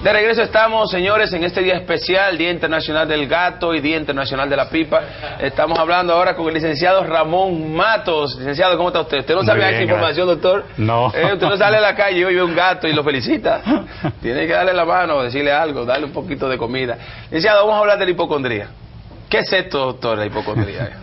De regreso estamos, señores, en este día especial, Día Internacional del Gato y Día Internacional de la Pipa. Estamos hablando ahora con el licenciado Ramón Matos. Licenciado, ¿cómo está usted? ¿Usted no sabía esa información, doctor? No. Usted no sale a la calle y ve un gato y lo felicita. Tiene que darle la mano, decirle algo, darle un poquito de comida. Licenciado, vamos a hablar de la hipocondría. ¿Qué es esto, doctor, la hipocondría?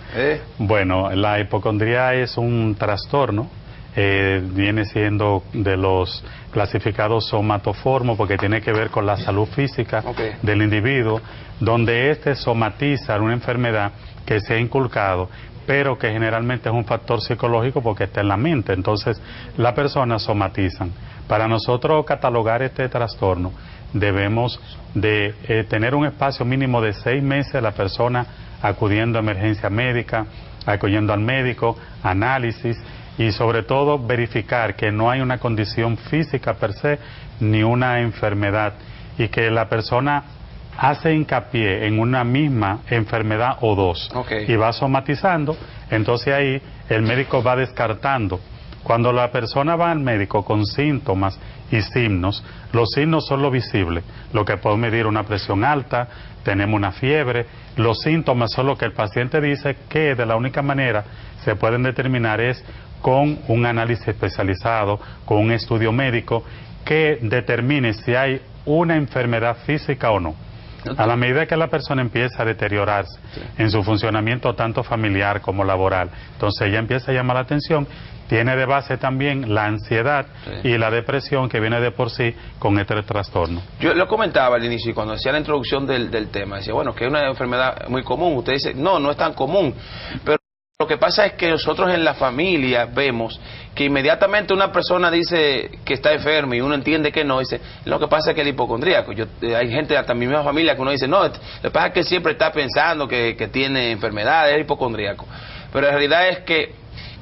Bueno, la hipocondría es un trastorno. Viene siendo de los clasificados somatoformos porque tiene que ver con la salud física del individuo, donde somatiza una enfermedad que se ha inculcado, pero que generalmente es un factor psicológico porque está en la mente. Entonces, las personas somatizan. Para nosotros catalogar este trastorno, debemos de tener un espacio mínimo de 6 meses la persona acudiendo a emergencia médica, acudiendo al médico, análisis, y sobre todo verificar que no hay una condición física per se ni una enfermedad, y que la persona hace hincapié en una misma enfermedad o dos y va somatizando. Entonces ahí el médico va descartando. Cuando la persona va al médico con síntomas y signos, los signos son lo visible, lo que puede medir una presión alta, tenemos una fiebre. Los síntomas son lo que el paciente dice que de la única manera se pueden determinar es con un análisis especializado, con un estudio médico que determine si hay una enfermedad física o no. A la medida que la persona empieza a deteriorarse en su funcionamiento tanto familiar como laboral, entonces ella empieza a llamar la atención. Tiene de base también la ansiedad y la depresión que viene de por sí con este trastorno. Yo lo comentaba al inicio, cuando hacía la introducción del tema, decía, bueno, que es una enfermedad muy común. Usted dice, no es tan común, pero lo que pasa es que nosotros en la familia vemos que inmediatamente una persona dice que está enferma y uno entiende que no, dice, lo que pasa es que el hipocondríaco. Hay gente hasta mi misma familia que uno dice, no, lo que pasa es que siempre está pensando que tiene enfermedad, es hipocondríaco. Pero la realidad es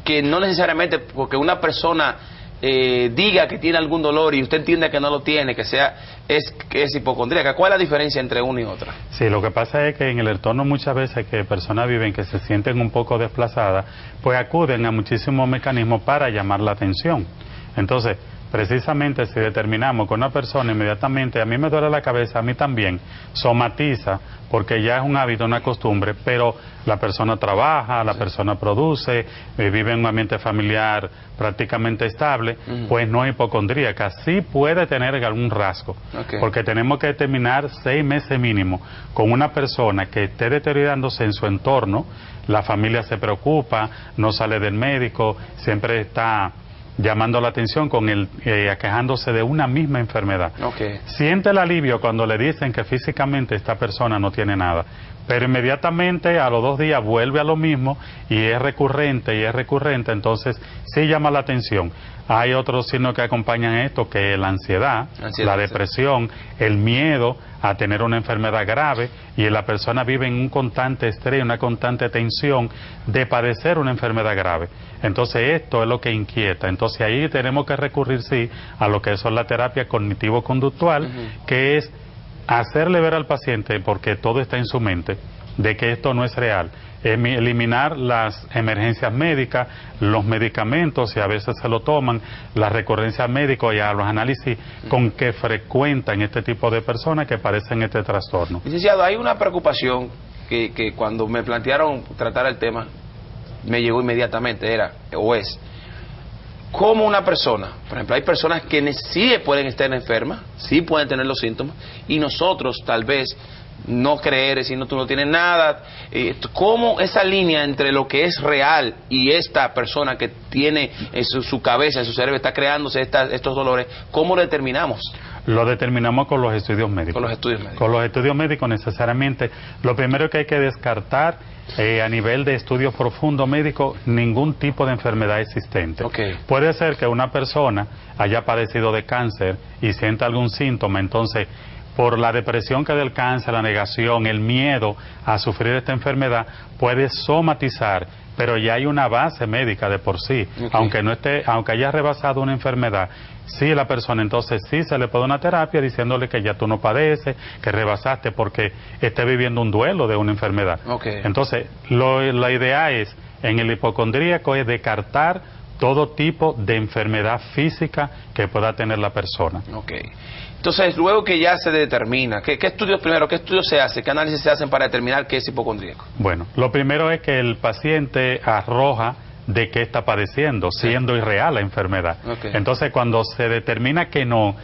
que no necesariamente porque una persona diga que tiene algún dolor y usted entiende que no lo tiene, que es hipocondríaca. ¿Cuál es la diferencia entre una y otra? Sí, lo que pasa es que en el entorno muchas veces que personas viven que se sienten un poco desplazadas, pues acuden a muchísimos mecanismos para llamar la atención. Entonces, precisamente si determinamos que una persona inmediatamente, a mí me duele la cabeza, a mí también, somatiza, porque ya es un hábito, una costumbre, pero la persona trabaja, la persona produce, vive en un ambiente familiar prácticamente estable, pues no es hipocondríaca. Sí puede tener algún rasgo, porque tenemos que determinar 6 meses mínimo con una persona que esté deteriorándose en su entorno. La familia se preocupa, no sale del médico, siempre está llamando la atención con aquejándose de una misma enfermedad. Siente el alivio cuando le dicen que físicamente esta persona no tiene nada, pero inmediatamente a los 2 días vuelve a lo mismo y es recurrente, entonces sí llama la atención. Hay otros signos que acompañan esto, que es la ansiedad, la depresión, el miedo a tener una enfermedad grave, y la persona vive en un constante estrés, una constante tensión de padecer una enfermedad grave. Entonces esto es lo que inquieta. Entonces ahí tenemos que recurrir sí a lo que es la terapia cognitivo-conductual, que es hacerle ver al paciente, porque todo está en su mente, de que esto no es real. Eliminar las emergencias médicas, los medicamentos, si a veces se lo toman, las recurrencias médicas y a los análisis con que frecuentan este tipo de personas que padecen este trastorno. Licenciado, hay una preocupación que cuando me plantearon tratar el tema, me llegó inmediatamente, es cómo una persona, por ejemplo, hay personas que sí pueden estar enfermas, sí pueden tener los síntomas, y nosotros tal vez no creer, si no, tú no tienes nada. ¿Cómo esa línea entre lo que es real y esta persona que tiene en su cabeza, en su cerebro, está creándose estos dolores, cómo lo determinamos? Lo determinamos con los estudios médicos. Con los estudios médicos. Con los estudios médicos necesariamente. Lo primero que hay que descartar a nivel de estudios profundos médicos, ningún tipo de enfermedad existente. Puede ser que una persona haya padecido de cáncer y sienta algún síntoma, entonces por la depresión que del cáncer, la negación, el miedo a sufrir esta enfermedad, puede somatizar, pero ya hay una base médica de por sí, aunque haya rebasado una enfermedad, sí la persona entonces sí se le puede una terapia diciéndole que ya tú no padeces, que rebasaste porque esté viviendo un duelo de una enfermedad. Entonces, la idea es, en el hipocondríaco, es descartar todo tipo de enfermedad física que pueda tener la persona. Entonces, luego que ya se determina, ¿qué estudios primero, qué estudios se hacen, qué análisis se hacen para determinar qué es hipocondríaco? Bueno, lo primero es que el paciente arroja de qué está padeciendo, siendo irreal la enfermedad. Okay. Entonces, cuando se determina que no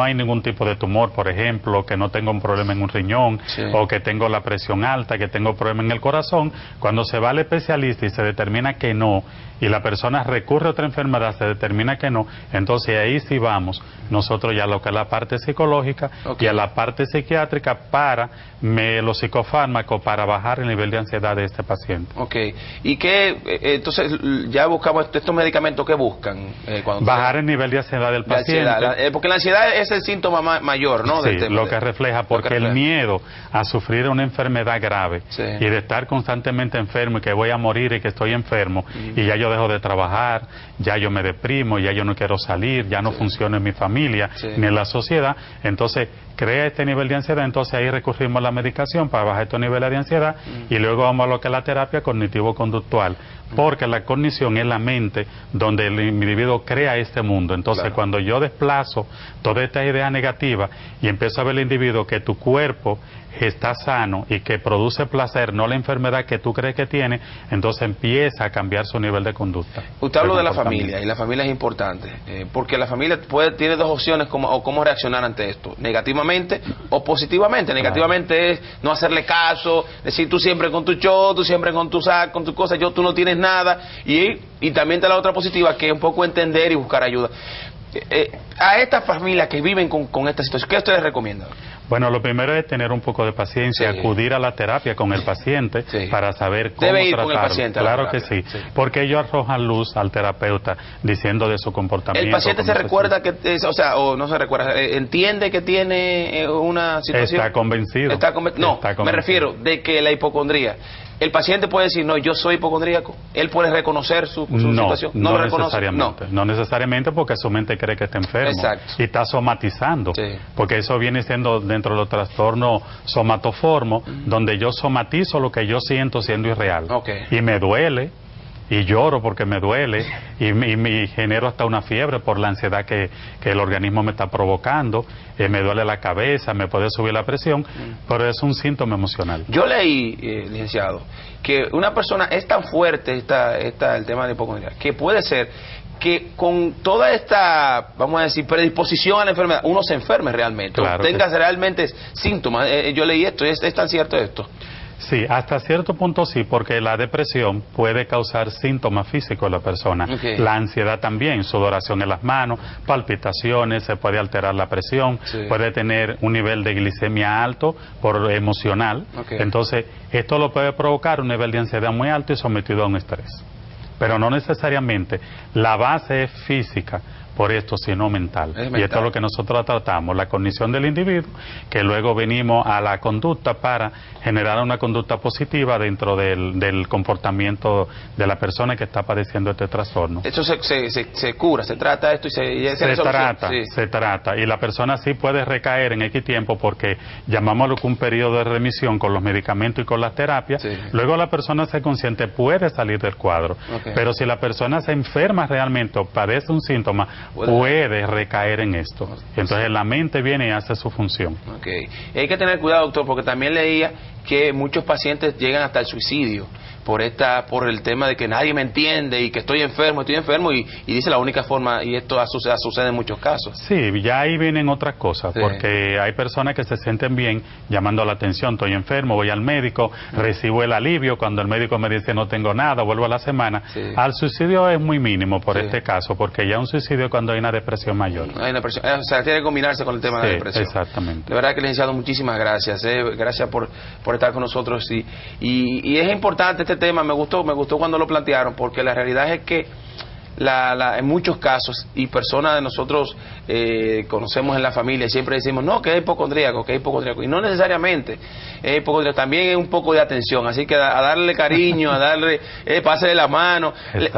hay ningún tipo de tumor, por ejemplo, que no tengo un problema en un riñón, o que tengo la presión alta, que tengo problema en el corazón, cuando se va al especialista y se determina que no, y la persona recurre a otra enfermedad, se determina que no, entonces ahí sí vamos nosotros ya a lo que es la parte psicológica y a la parte psiquiátrica para los psicofármacos para bajar el nivel de ansiedad de este paciente. Ok, y entonces ya buscamos estos medicamentos que buscan bajar el nivel de ansiedad del paciente, porque la ansiedad es el síntoma mayor, ¿no? Sí, lo que refleja, porque el miedo a sufrir una enfermedad grave y de estar constantemente enfermo y que voy a morir y que estoy enfermo y ya yo dejo de trabajar, ya yo me deprimo, ya yo no quiero salir, ya no funciono en mi familia ni en la sociedad, entonces crea este nivel de ansiedad, entonces ahí recurrimos a la medicación para bajar estos niveles de ansiedad y luego vamos a lo que es la terapia cognitivo-conductual, porque la cognición es la mente donde el individuo crea este mundo. Entonces cuando yo desplazo toda esta idea negativa y empiezo a ver al individuo que tu cuerpo está sano y que produce placer, no la enfermedad que tú crees que tiene, entonces empieza a cambiar su nivel de conducta. Usted habló de la familia, y la familia es importante, porque la familia tiene dos opciones cómo reaccionar ante esto, negativamente o positivamente. Negativamente es no hacerle caso, decir tú siempre con tu show, tú siempre con tu sac, con tus cosas, tú no tienes nada, y también está la otra positiva, que es un poco entender y buscar ayuda. A estas familias que viven con esta situación, ¿qué ustedes recomiendan? Bueno, lo primero es tener un poco de paciencia, acudir a la terapia con el paciente para saber cómo debe ir tratarlo. Con el paciente claro que sí, porque ellos arrojan luz al terapeuta diciendo de su comportamiento. ¿El paciente se recuerda o no se recuerda, entiende que tiene una situación? Está convencido. Me refiero de que la hipocondría, el paciente puede decir, no, yo soy hipocondríaco, él puede reconocer su situación. No lo reconoce. No necesariamente, porque su mente cree que está enfermo. Y está somatizando, porque eso viene siendo dentro de los trastornos somatoformos, donde yo somatizo lo que yo siento siendo irreal. Y me duele, y lloro porque me duele, y me genero hasta una fiebre por la ansiedad que el organismo me está provocando, me duele la cabeza, me puede subir la presión, pero es un síntoma emocional. Yo leí, licenciado, que una persona es tan fuerte el tema de hipocondría, que puede ser que con toda esta, vamos a decir, predisposición a la enfermedad, uno se enferme realmente, o tenga realmente síntomas. Yo leí esto, ¿es tan cierto esto? Sí, hasta cierto punto sí, porque la depresión puede causar síntomas físicos en la persona. La ansiedad también, sudoración en las manos, palpitaciones, se puede alterar la presión, puede tener un nivel de glicemia alto por emocional. Entonces, esto lo puede provocar un nivel de ansiedad muy alto y sometido a un estrés. Pero no necesariamente la base es física por esto, sino mental. Y esto es lo que nosotros tratamos, la cognición del individuo, que luego venimos a la conducta para generar una conducta positiva dentro del comportamiento de la persona que está padeciendo este trastorno. Esto se cura, se trata esto y se trata, y la persona sí puede recaer en X tiempo, porque llamámoslo un periodo de remisión con los medicamentos y con las terapias. Luego la persona se consciente, puede salir del cuadro, pero si la persona se enferma realmente o padece un síntoma, puede recaer en esto. Entonces la mente viene y hace su función. Y hay que tener cuidado, doctor, porque también leía que muchos pacientes llegan hasta el suicidio por el tema de que nadie me entiende y que estoy enfermo y dice la única forma, y esto sucede en muchos casos. Sí, ya ahí vienen otras cosas, porque hay personas que se sienten bien llamando la atención, estoy enfermo, voy al médico, recibo el alivio, cuando el médico me dice no tengo nada, vuelvo a la semana. Al suicidio es muy mínimo por este caso, porque ya un suicidio es cuando hay una depresión mayor. Hay una depresión, o sea, tiene que combinarse con el tema de la depresión. Exactamente. De verdad que, licenciado, muchísimas gracias, gracias por estar con nosotros, y es importante este tema. Me gustó cuando lo plantearon, porque la realidad es que en muchos casos, y personas de nosotros conocemos en la familia, siempre decimos, no, que es hipocondríaco, y no necesariamente es hipocondríaco, también es un poco de atención, así que a darle cariño, a darle, pásale la mano.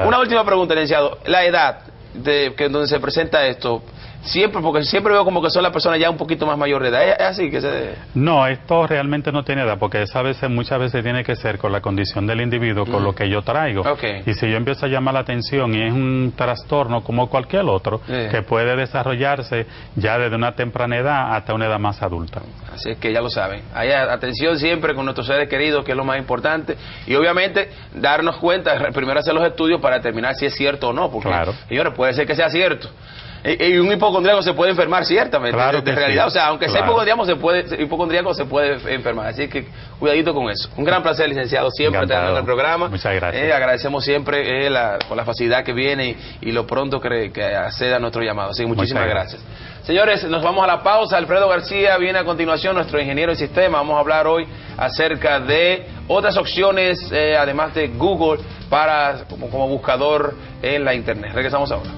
Una última pregunta, licenciado, la edad donde se presenta esto, siempre, porque siempre veo como que son las personas ya un poquito más mayores de edad. ¿Es así que se...? No, esto realmente no tiene edad, porque muchas veces tiene que ser con la condición del individuo, con lo que yo traigo. Okay. Y si yo empiezo a llamar la atención y es un trastorno como cualquier otro, que puede desarrollarse ya desde una temprana edad hasta una edad más adulta. Así es que ya lo saben. Hay atención siempre con nuestros seres queridos, que es lo más importante. Y obviamente darnos cuenta, primero hacer los estudios para determinar si es cierto o no. Porque, claro, señores, puede ser que sea cierto. Y un hipocondríaco se puede enfermar, ciertamente, claro de realidad. Sí. O sea, aunque sea hipocondríaco se puede enfermar. Así que cuidadito con eso. Un gran placer, licenciado, siempre tenerlo en el programa. Muchas gracias. Agradecemos siempre con la facilidad que viene y lo pronto que acceda a nuestro llamado. Así que muchísimas gracias. Señores, nos vamos a la pausa. Alfredo García viene a continuación, nuestro ingeniero de sistema. Vamos a hablar hoy acerca de otras opciones, además de Google, como buscador en la Internet. Regresamos ahora.